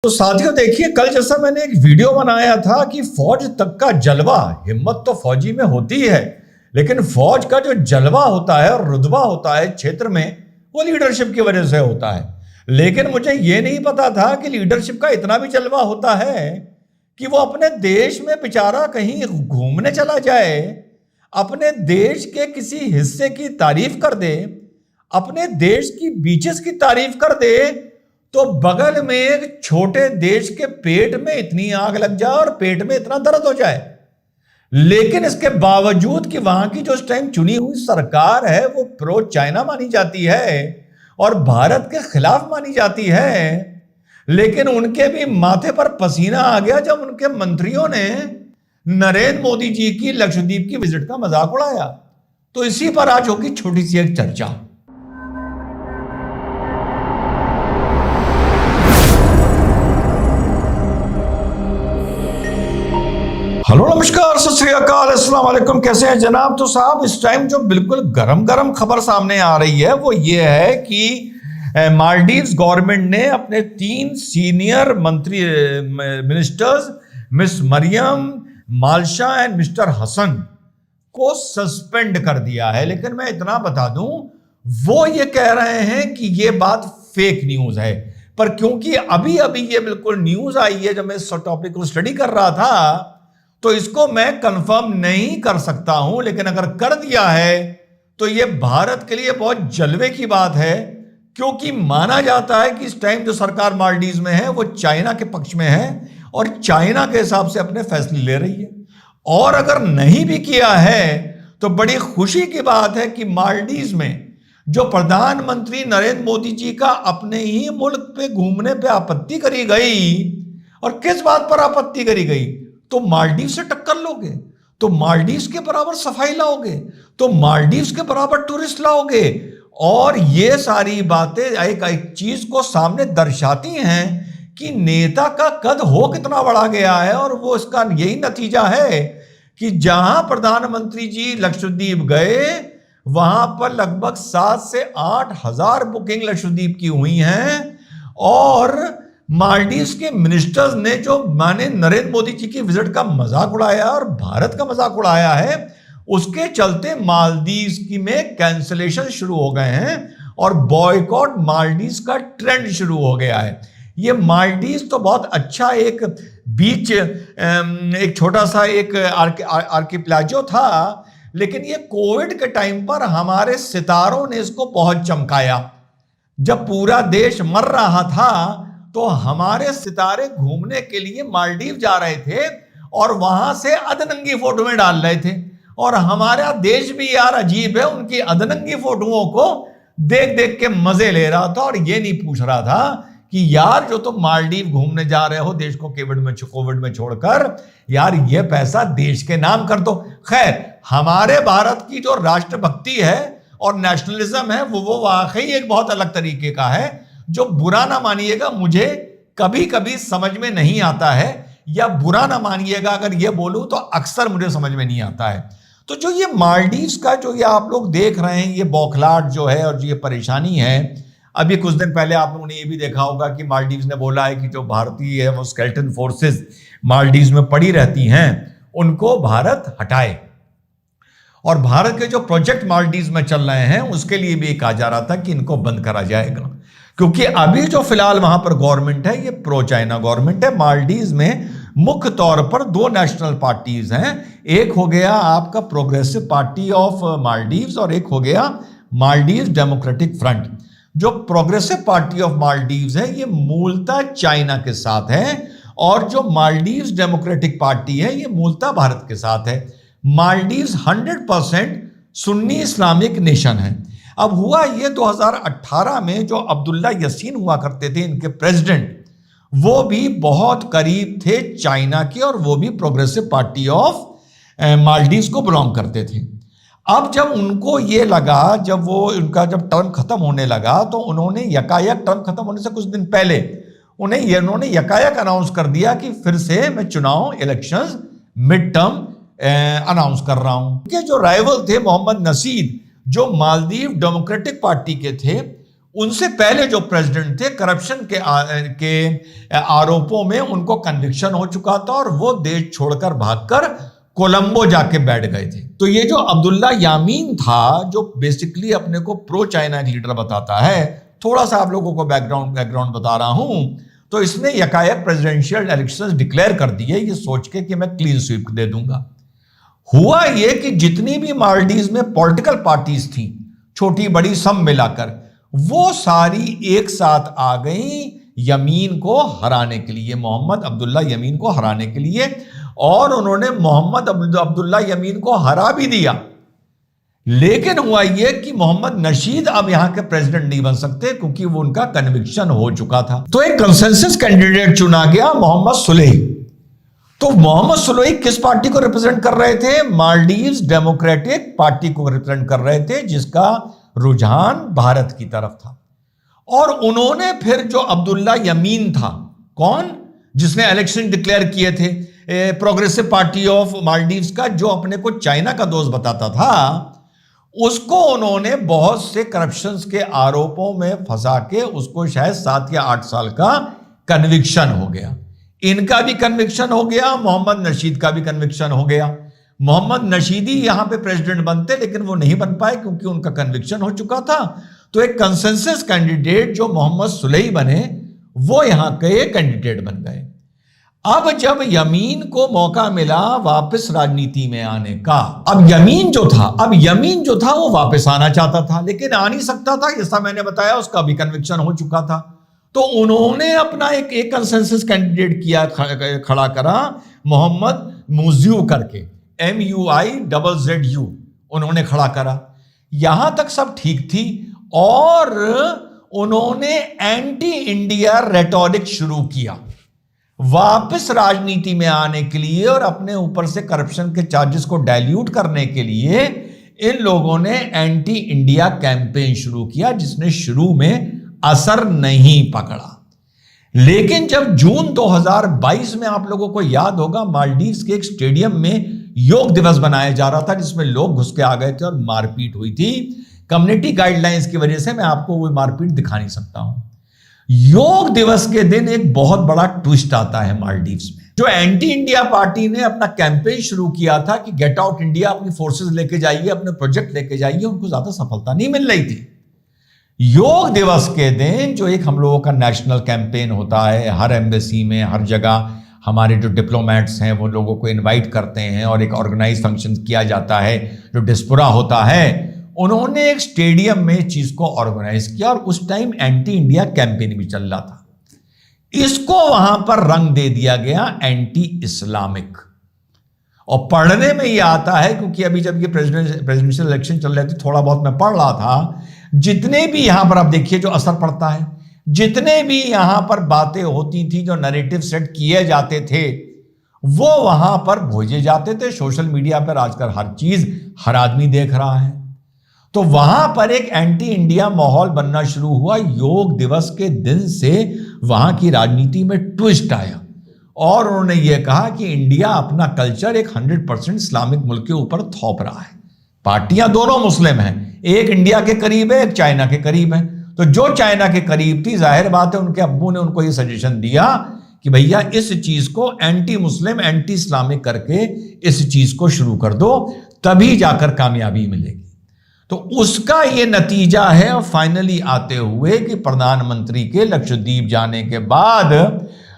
तो साथियों देखिए, कल जैसा मैंने एक वीडियो बनाया था कि फौज तक का जलवा, हिम्मत तो फौजी में होती है, लेकिन फौज का जो जलवा होता है और रुतबा होता है क्षेत्र में, वो लीडरशिप की वजह से होता है। लेकिन मुझे ये नहीं पता था कि लीडरशिप का इतना भी जलवा होता है कि वो अपने देश में बेचारा कहीं घूमने चला जाए, अपने देश के किसी हिस्से की तारीफ कर दे, अपने देश की बीचेस की तारीफ कर दे, तो बगल में एक छोटे देश के पेट में इतनी आग लग जाए और पेट में इतना दर्द हो जाए। लेकिन इसके बावजूद कि वहां की जो इस टाइम चुनी हुई सरकार है वो प्रो चाइना मानी जाती है और भारत के खिलाफ मानी जाती है, लेकिन उनके भी माथे पर पसीना आ गया जब उनके मंत्रियों ने नरेंद्र मोदी जी की लक्षद्वीप की विजिट का मजाक उड़ाया। तो इसी पर आज होगी छोटी सी एक चर्चा। हेलो, नमस्कार, सत श्री अकाल, अस्सलाम वालेकुम। कैसे हैं जनाब? तो साहब, इस टाइम जो बिल्कुल गरम गरम खबर सामने आ रही है वो ये है कि मालदीव्स गवर्नमेंट ने अपने 3 सीनियर मंत्री ministers miss Maryam, Malsha and mister Hassan को सस्पेंड कर दिया है। लेकिन मैं इतना बता दूं, वो ये कह रहे हैं कि ये बात फेक न्यूज है, पर क्योंकि अभी अभी ये बिल्कुल न्यूज आई है, जब मैं इस टॉपिक को स्टडी कर रहा था तो इसको मैं कंफर्म नहीं कर सकता हूं। लेकिन अगर कर दिया है तो यह भारत के लिए बहुत जलवे की बात है, क्योंकि माना जाता है कि इस टाइम जो सरकार मालदीव में है वो चाइना के पक्ष में है और चाइना के हिसाब से अपने फैसले ले रही है। और अगर नहीं भी किया है तो बड़ी खुशी की बात है कि मालदीव में जो प्रधानमंत्री नरेंद्र मोदी जी का अपने ही मुल्क पे घूमने पे आपत्ति करी गई, और किस बात पर आपत्ति करी गई, तो मालदीव से टक्कर लोगे तो मालदीव के बराबर सफाई लाओगे तो मालदीव के बराबर टूरिस्ट लाओगे, और ये सारी बातें एक चीज को सामने दर्शाती हैं कि नेता का कद हो कितना बढ़ा गया है। और वो इसका यही नतीजा है कि जहां प्रधानमंत्री जी लक्षद्वीप गए वहां पर लगभग 7 से 8 हजार बुकिंग लक्षद्वीप की हुई हैं, और मालदीव के मिनिस्टर्स ने जो माने नरेंद्र मोदी जी की विजिट का मजाक उड़ाया और भारत का मजाक उड़ाया है, उसके चलते मालदीव की में कैंसलेशन शुरू हो गए हैं और बॉयकॉट मालदीव का ट्रेंड शुरू हो गया है। ये मालदीव तो बहुत अच्छा एक बीच, एक छोटा सा एक आर्किप्लाजो था, लेकिन ये कोविड के टाइम पर हमारे सितारों ने इसको बहुत चमकाया। जब पूरा देश मर रहा था तो हमारे सितारे घूमने के लिए मालदीव जा रहे थे और वहां से अधनंगी फोटो में डाल रहे थे, और हमारा देश भी यार अजीब है, उनकी अधनंगी फोटोओं को देख देख के मजे ले रहा था और ये नहीं पूछ रहा था कि यार जो तुम मालदीव घूमने जा रहे हो देश को कोविड में छोड़कर, यार ये पैसा देश के नाम कर दो। खैर, हमारे भारत की जो राष्ट्रभक्ति है और नेशनलिज्म है वो वाकई एक बहुत अलग तरीके का है, जो बुरा ना मानिएगा, मुझे कभी कभी समझ में नहीं आता है, या बुरा ना मानिएगा अगर ये बोलूं तो अक्सर मुझे समझ में नहीं आता है। तो जो ये मालदीव का जो ये आप लोग देख रहे हैं, ये बौखलाहट जो है और जो ये परेशानी है, अभी कुछ दिन पहले आप लोगों ने ये भी देखा होगा कि मालदीव ने बोला है कि जो भारतीय है वो स्केलेटन फोर्सेस मालदीव में पड़ी रहती हैं उनको भारत हटाए, और भारत के जो प्रोजेक्ट मालदीव में चल रहे हैं उसके लिए भी कहा जा रहा था कि इनको बंद करा जाएगा, क्योंकि अभी जो फिलहाल वहां पर गवर्नमेंट है ये प्रो चाइना गवर्नमेंट है। मालदीव में मुख्य तौर पर 2 नेशनल पार्टीज हैं, एक हो गया आपका प्रोग्रेसिव पार्टी ऑफ मालदीव और एक हो गया मालदीव डेमोक्रेटिक फ्रंट। जो प्रोग्रेसिव पार्टी ऑफ मालदीव है ये मूलतः चाइना के साथ है, और जो मालदीव डेमोक्रेटिक पार्टी है ये मूलतः भारत के साथ है। मालदीव 100% सुन्नी इस्लामिक नेशन है। अब हुआ ये 2018 में जो अब्दुल्ला यासीन हुआ करते थे इनके प्रेसिडेंट, वो भी बहुत करीब थे चाइना के, और वो भी प्रोग्रेसिव पार्टी ऑफ मालदीव को बिलोंग करते थे। अब जब उनको ये लगा, जब वो उनका जब टर्म खत्म होने लगा, तो उन्होंने यकायक टर्म खत्म होने से कुछ दिन पहले उन्होंने यकायक अनाउंस कर दिया कि फिर से मैं चुनाव इलेक्शंस मिड टर्म अनाउंस कर रहा हूं। उनके जो राइवल थे मोहम्मद नसीद, जो मालदीव डेमोक्रेटिक पार्टी के थे, उनसे पहले जो प्रेसिडेंट थे करप्शन के आरोपों में उनको कन्विक्शन हो चुका था और वो देश छोड़कर भागकर कोलंबो जाके बैठ गए थे। तो ये जो अब्दुल्ला यामीन था, जो बेसिकली अपने को प्रो चाइना लीडर बताता है, थोड़ा सा आप लोगों को बैकग्राउंड बता रहा हूं, तो इसने यकायक प्रेसिडेंशियल इलेक्शंस डिक्लेयर कर दिए ये सोच के कि मैं क्लीन स्वीप दे दूंगा। हुआ ये कि जितनी भी मालदीव में पॉलिटिकल पार्टीज थी, छोटी बड़ी सब मिलाकर, वो सारी एक साथ आ गई यमीन को हराने के लिए, मोहम्मद अब्दुल्ला यमीन को हराने के लिए, और उन्होंने मोहम्मद अब्दुल्ला यमीन को हरा भी दिया। लेकिन हुआ यह कि मोहम्मद नशीद अब यहां के प्रेसिडेंट नहीं बन सकते क्योंकि वो उनका कन्विक्शन हो चुका था। तो एक कंसेंसस कैंडिडेट चुना गया, मोहम्मद सुलेही। तो मोहम्मद सुलेही किस पार्टी को रिप्रेजेंट कर रहे थे? मालदीव्स डेमोक्रेटिक पार्टी को रिप्रेजेंट कर रहे थे, जिसका रुझान भारत की तरफ था। और उन्होंने फिर जो अब्दुल्ला यमीन था, कौन? जिसने इलेक्शन डिक्लेयर किए थे, प्रोग्रेसिव पार्टी ऑफ मालदीव्स का, जो अपने को चाइना का दोस्त बताता था, उसको उन्होंने बहुत से करप्शंस के आरोपों में फंसा के उसको शायद 7 या 8 साल का कन्विक्शन हो गया। इनका भी कन्विक्शन हो गया, मोहम्मद नशीद का भी कन्विक्शन हो गया। मोहम्मद नशीदी यहां पे प्रेसिडेंट बनते, लेकिन वो नहीं बन पाए क्योंकि उनका कन्विक्शन हो चुका था। तो एक कंसेंसस कैंडिडेट जो मोहम्मद सुलेही बने, वो यहां के कैंडिडेट बन गए। अब जब यमीन को मौका मिला वापस राजनीति में आने का, अब यमीन जो था वो वापस आना चाहता था, लेकिन आ नहीं सकता था, जैसा मैंने बताया उसका भी कन्विक्शन हो चुका था। तो उन्होंने अपना एक कंसेंसस कैंडिडेट खड़ा करा, मोहम्मद मुजिब करके, MUIZZU उन्होंने खड़ा करा। यहां तक सब ठीक थी, और उन्होंने एंटी इंडिया रेटोरिक शुरू किया वापस राजनीति में आने के लिए, और अपने ऊपर से करप्शन के चार्जेस को डाइल्यूट करने के लिए इन लोगों ने एंटी इंडिया कैंपेन शुरू किया, जिसने शुरू में असर नहीं पकड़ा। लेकिन जब जून 2022 में, आप लोगों को याद होगा, मालदीव्स के एक स्टेडियम में योग दिवस बनाया जा रहा था, जिसमें लोग घुस के आ गए थे और मारपीट हुई थी। कम्युनिटी गाइडलाइंस की वजह से मैं आपको वो मारपीट दिखा नहीं सकता हूं। योग दिवस के दिन एक बहुत बड़ा ट्विस्ट आता है मालदीव्स में। जो एंटी इंडिया पार्टी ने अपना कैंपेन शुरू किया था कि गेट आउट इंडिया, अपनी फोर्सेस लेके जाइए, अपने प्रोजेक्ट लेके जाइए, उनको ज्यादा सफलता नहीं मिल रही थी। योग दिवस के दिन जो एक हम लोगों का नेशनल कैंपेन होता है, हर एम्बेसी में, हर जगह हमारे जो डिप्लोमेट्स हैं वो लोगों को इनवाइट करते हैं और एक ऑर्गेनाइज फंक्शन किया जाता है, जो डिस्पोरा होता है, उन्होंने एक स्टेडियम में चीज को ऑर्गेनाइज किया, और उस टाइम एंटी इंडिया कैंपेन भी चल रहा था। इसको वहां पर रंग दे दिया गया एंटी इस्लामिक। और पढ़ने में ये आता है, क्योंकि अभी जब ये प्रेसिडेंशियल इलेक्शन चल रहे थे, थोड़ा बहुत मैं पढ़ रहा था, जितने भी यहां पर आप देखिए जो असर पड़ता है, जितने भी यहां पर बातें होती थी, जो नैरेटिव सेट किए जाते थे, वो वहां पर भेजे जाते थे। सोशल मीडिया पर आजकल हर चीज हर आदमी देख रहा है। तो वहां पर एक एंटी इंडिया माहौल बनना शुरू हुआ। योग दिवस के दिन से वहां की राजनीति में ट्विस्ट आया, और उन्होंने ये कहा कि इंडिया अपना कल्चर एक 100% इस्लामिक मुल्क के ऊपर थोप रहा है। पार्टियां दोनों मुस्लिम हैं, एक इंडिया के करीब है, एक चाइना के करीब है। तो जो चाइना के करीब थी, जाहिर बात है उनके अब्बू ने उनको ये सजेशन दिया कि भैया इस चीज को एंटी मुस्लिम, एंटी इस्लामिक करके इस चीज को शुरू कर दो, तभी जाकर कामयाबी मिलेगी। तो उसका ये नतीजा है, और फाइनली आते हुए कि प्रधानमंत्री के लक्षद्वीप जाने के बाद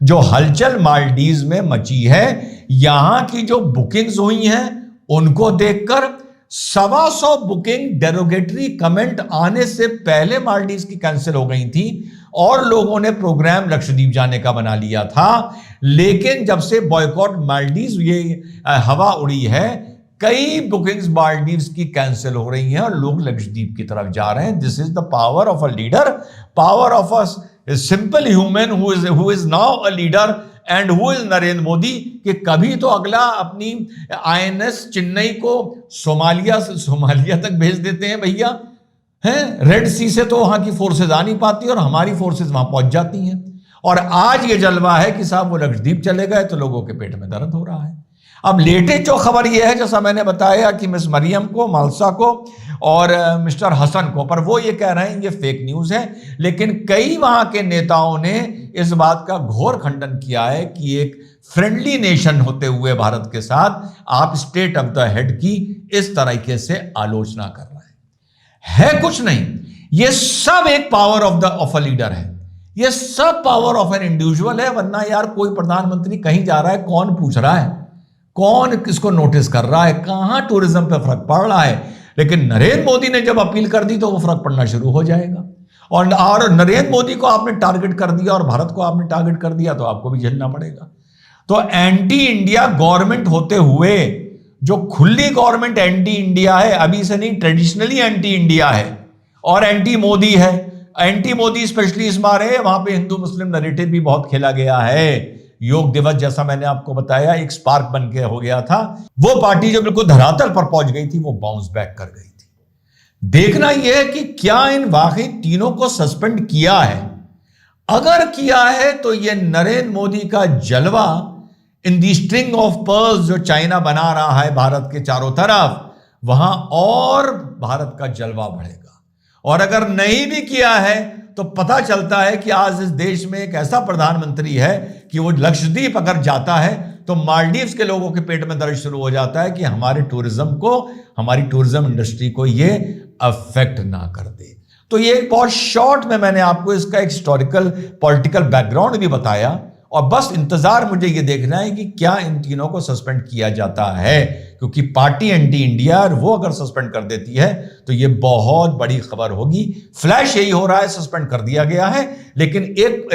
जो हलचल मालदीव्स में मची है, यहां की जो बुकिंग्स हुई हैं, उनको देखकर 125 बुकिंग डेरोगेटरी कमेंट आने से पहले मालदीव्स की कैंसिल हो गई थी, और लोगों ने प्रोग्राम लक्षद्वीप जाने का बना लिया था। लेकिन जब से बॉयकॉट मालदीव्स ये हवा उड़ी है, कई बुकिंग्स मालदीव्स की कैंसिल हो रही हैं और लोग लक्षद्वीप की तरफ जा रहे हैं। This is the power of a leader, power of a simple human who is now a leader and who is Narendra Modi. कि कभी तो अगला अपनी INS चेन्नई को सोमालिया तक भेज देते हैं भैया, हैं? रेड सी से तो वहां की फोर्सेज आ नहीं पाती और हमारी फोर्सेज वहां पहुंच जाती हैं। और आज ये जलवा है कि साहब वो लक्षद्वीप चले गए तो लोगों के पेट में दर्द हो रहा है। अब लेटेस्ट जो खबर ये है, जैसा मैंने बताया कि मिस मरियम को, मालसा को, और मिस्टर हसन को, पर वो ये कह रहे हैं ये फेक न्यूज है। लेकिन कई वहां के नेताओं ने इस बात का घोर खंडन किया है कि एक फ्रेंडली नेशन होते हुए भारत के साथ आप स्टेट ऑफ द हेड की इस तरीके से आलोचना कर रहे हैं। कुछ नहीं, ये सब एक पावर ऑफ अ लीडर है, ये सब पावर ऑफ एन इंडिविजुअल है। वरना यार कोई प्रधानमंत्री कहीं जा रहा है, कौन पूछ रहा है, कौन किसको नोटिस कर रहा है, कहां टूरिज्म पे फर्क पड़ रहा है। लेकिन नरेंद्र मोदी ने जब अपील कर दी तो वो फर्क पड़ना शुरू हो जाएगा। और नरेंद्र मोदी को आपने टारगेट कर दिया और भारत को आपने टारगेट कर दिया तो आपको भी झेलना पड़ेगा। तो एंटी इंडिया गवर्नमेंट होते हुए, जो खुली गवर्नमेंट एंटी इंडिया है, अभी से नहीं, ट्रेडिशनली एंटी इंडिया है और एंटी मोदी है। एंटी मोदी स्पेशली इस बार है, वहां पे हिंदू मुस्लिम नैरेटिव भी बहुत खेला गया है। योग दिवस जैसा मैंने आपको बताया एक स्पार्क बन के हो गया था, वो पार्टी जो बिल्कुल धरातल पर पहुंच गई थी वो बाउंस बैक कर गई थी। देखना यह है कि क्या इन वाकई तीनों को सस्पेंड किया है। अगर किया है तो यह नरेंद्र मोदी का जलवा इन दी स्ट्रिंग ऑफ पर्ल्स जो चाइना बना रहा है भारत के चारों तरफ, वहां और भारत का जलवा बढ़ेगा। और अगर नहीं भी किया है तो पता चलता है कि आज इस देश में एक ऐसा प्रधानमंत्री है कि वो लक्षद्वीप अगर जाता है तो मालदीव्स के लोगों के पेट में दर्द शुरू हो जाता है कि हमारे टूरिज्म को, हमारी टूरिज्म इंडस्ट्री को ये अफेक्ट ना कर दे। तो ये एक बहुत शॉर्ट में मैंने आपको इसका एक हिस्टोरिकल पॉलिटिकल बैकग्राउंड भी बताया, और बस इंतजार मुझे ये देखना है कि क्या इन तीनों को सस्पेंड किया जाता है, क्योंकि पार्टी एंटी इंडिया और वो अगर सस्पेंड कर देती है तो ये बहुत बड़ी खबर होगी। फ्लैश यही हो रहा है, सस्पेंड कर दिया गया है, लेकिन एक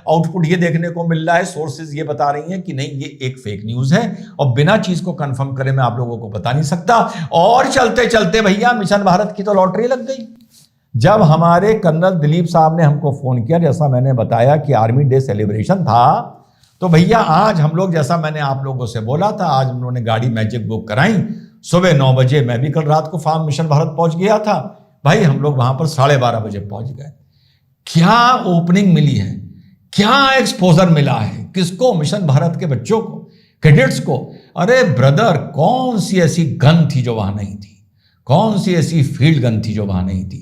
आउटपुट ये देखने को मिल रहा है, सोर्सेज ये बता रही हैं कि नहीं ये एक फेक न्यूज है, और बिना चीज को कंफर्म करे मैं आप लोगों को बता नहीं सकता। और चलते चलते भैया मिशन भारत की तो लॉटरी लग गई। जब हमारे कर्नल दिलीप साहब ने हमको फोन किया, जैसा मैंने बताया कि आर्मी डे सेलिब्रेशन था, तो भैया आज हम लोग, जैसा मैंने आप लोगों से बोला था, आज हम लोगों ने गाड़ी मैजिक बुक कराई सुबह 9 बजे। मैं भी कल रात को फार्म मिशन भारत पहुंच गया था भाई, हम लोग वहां पर 12:30 बजे पहुंच गए। क्या ओपनिंग मिली है, क्या एक्सपोजर मिला है, किसको? मिशन भारत के बच्चों को, कैडेट्स को। अरे ब्रदर, कौन सी ऐसी गन थी जो वहां नहीं थी, कौन सी ऐसी फील्ड गन थी जो वहां नहीं थी?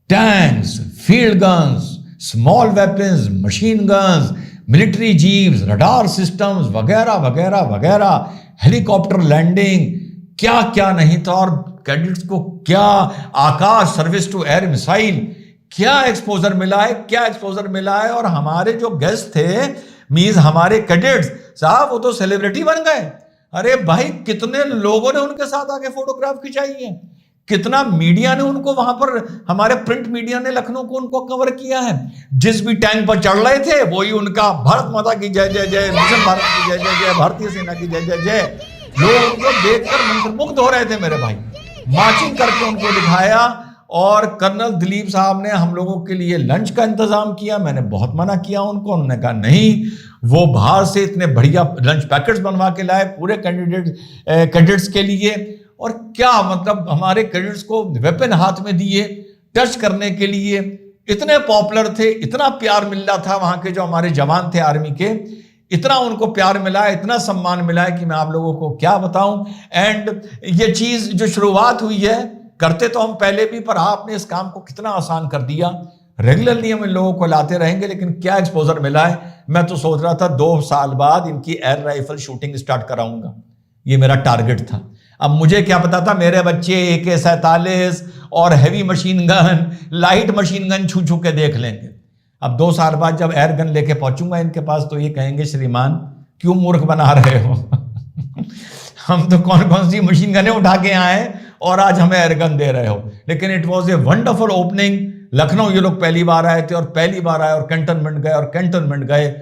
Tanks, field guns, small weapons, machine guns, military jeeps, radar systems वगैरह वगैरह वगैरह, हेलीकॉप्टर लैंडिंग, क्या क्या नहीं था। और कैडेट्स को क्या आकाश सर्विस टू एयर मिसाइल, क्या एक्सपोजर मिला है, क्या एक्सपोजर मिला है। और हमारे जो गेस्ट थे, मींस हमारे कैडेट्स साहब, वो तो सेलिब्रिटी बन गए। अरे भाई, कितने लोगों ने उनके साथ आके फोटोग्राफ खिंचाई है, कितना मीडिया ने उनको वहां पर, हमारे प्रिंट मीडिया ने लखनऊ को उनको कवर किया है। जिस भी टैंक पर चढ़ रहे थे वही उनका भारत माता की जय जय जय, मिशन भारत की जय जय जय, भारतीय सेना की जय जय जय। लोग उनको देखकर मंत्रमुग्ध हो रहे थे मेरे भाई, मार्चिंग करके उनको दिखाया। और कर्नल दिलीप साहब ने हम लोगों के लिए लंच का इंतजाम किया। मैंने बहुत मना किया उनको, उन्होंने कहा नहीं, वो बाहर से इतने बढ़िया लंच पैकेट्स बनवा के लाए पूरे कैडेट्स के लिए। और क्या मतलब, हमारे कैडेट्स को वेपन हाथ में दिए टच करने के लिए, इतने पॉपुलर थे, इतना प्यार मिल रहा था वहां के जो हमारे जवान थे आर्मी के, इतना उनको प्यार मिला है, इतना सम्मान मिला है कि मैं आप लोगों को क्या बताऊं। एंड ये चीज जो शुरुआत हुई है, करते तो हम पहले भी, पर आपने इस काम को कितना आसान कर दिया। रेगुलरली हम इन लोगों को लाते रहेंगे, लेकिन क्या एक्सपोजर मिला है। मैं तो सोच रहा था 2 साल बाद इनकी एयर राइफल शूटिंग स्टार्ट कराऊंगा, ये मेरा टारगेट था। अब मुझे क्या पता था मेरे बच्चे AK-47 और heavy machine gun, light machine gun छू छू के देख लेंगे। अब 2 साल बाद जब एयर गन लेके पहुंचूंगा इनके पास तो ये कहेंगे, श्रीमान क्यों मूर्ख बना रहे हो हम तो कौन कौन सी मशीन गनें उठा के आए और आज हमें एयर गन दे रहे हो। लेकिन it was a wonderful opening. Lucknow ये लोग पहली बार आए थे और पहली बार आए और कैंटोनमेंट गए और कैंटोनमेंट गए।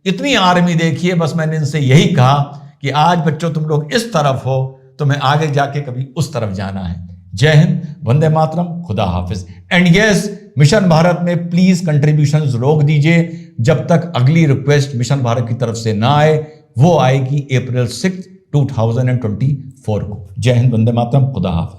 इतनी आर्मी देखी है। बस मैंने इनसे यही कहा कि आज बच्चों तुम लोग इस तरफ हो, तुम्हें आगे जाके कभी उस तरफ जाना है। जय हिंद, वंदे मातरम, खुदा हाफिज। एंड यस, मिशन भारत में प्लीज कंट्रीब्यूशंस रोक दीजिए जब तक अगली रिक्वेस्ट मिशन भारत की तरफ से ना आए। वो आएगी अप्रैल 6, 2024 को। जय हिंद, वंदे मातरम, खुदा हाफिज।